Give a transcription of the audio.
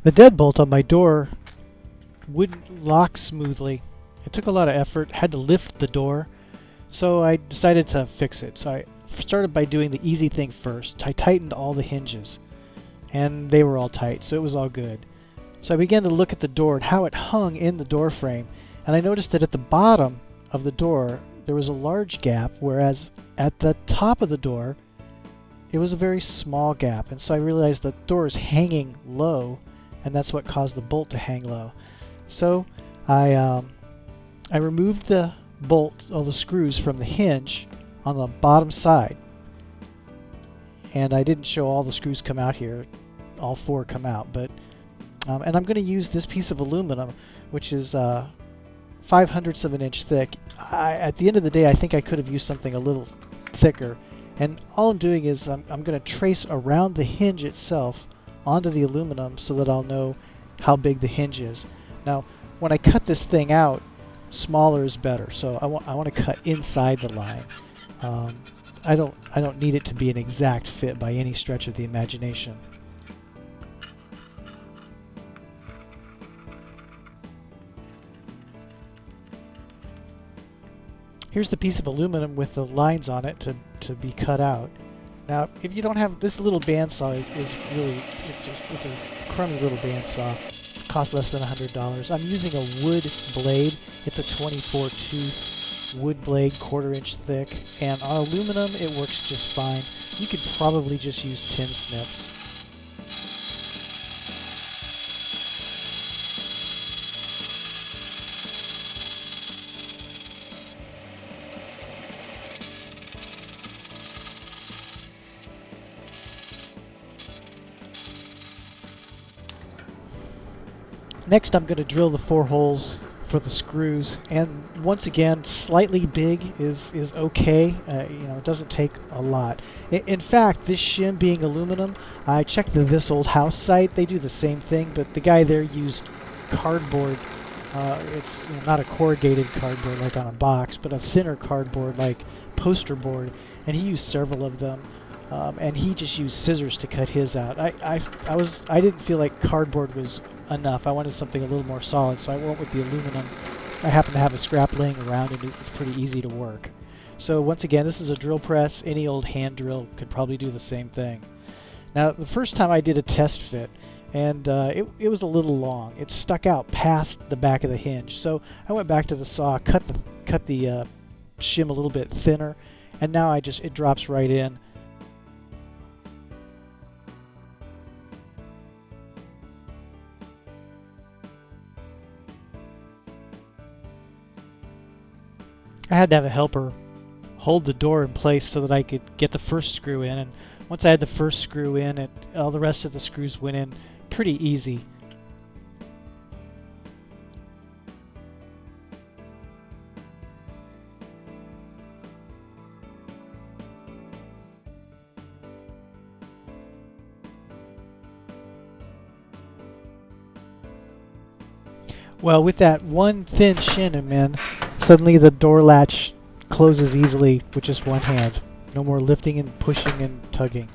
The deadbolt on my door wouldn't lock smoothly. It took a lot of effort, had to lift the door, so I decided to fix it. So I started by doing the easy thing first. I tightened all the hinges, and they were all tight, so it was all good. So I began to look at the door and how it hung in the door frame, and I noticed that at the bottom of the door there was a large gap, whereas at the top of the door it was a very small gap. And so I realized the door is hanging low, and that's what caused the bolt to hang low. So I removed the bolt, all the screws from the hinge on the bottom side, and I didn't show all the screws come out here. All four come out, but and I'm going to use this piece of aluminum, which is 5/100 of an inch thick. At the end of the day, I think I could have used something a little thicker, and all I'm doing is I'm going to trace around the hinge itself onto the aluminum so that I'll know how big the hinge is. Now, when I cut this thing out, smaller is better, so I want to cut inside the line. I don't need it to be an exact fit by any stretch of the imagination. Here's the piece of aluminum with the lines on it to be cut out. Now, if you don't have this little bandsaw, is really it's a crummy little bandsaw. Costs less than $100. I'm using a wood blade. It's a 24 tooth wood blade, 1/4 inch thick, and on aluminum it works just fine. You could probably just use tin snips. Next, I'm going to drill the 4 holes for the screws, and once again, slightly big is okay. It doesn't take a lot. In fact, this shim being aluminum, I checked the This Old House site. They do the same thing, but the guy there used cardboard. It's not a corrugated cardboard like on a box, but a thinner cardboard like poster board, and he used several of them. And he just used scissors to cut his out. I didn't feel like cardboard was enough. I wanted something a little more solid, so I went with the aluminum. I happen to have a scrap laying around, and it's pretty easy to work. So once again, this is a drill press. Any old hand drill could probably do the same thing. Now, the first time I did a test fit, and it was a little long. It stuck out past the back of the hinge. So I went back to the saw, cut the shim a little bit thinner, and now it drops right in. I had to have a helper hold the door in place so that I could get the first screw in, and once I had the first screw in, all the rest of the screws went in pretty easy. Well, with that one thin shim in, suddenly the door latch closes easily with just one hand. No more lifting and pushing and tugging.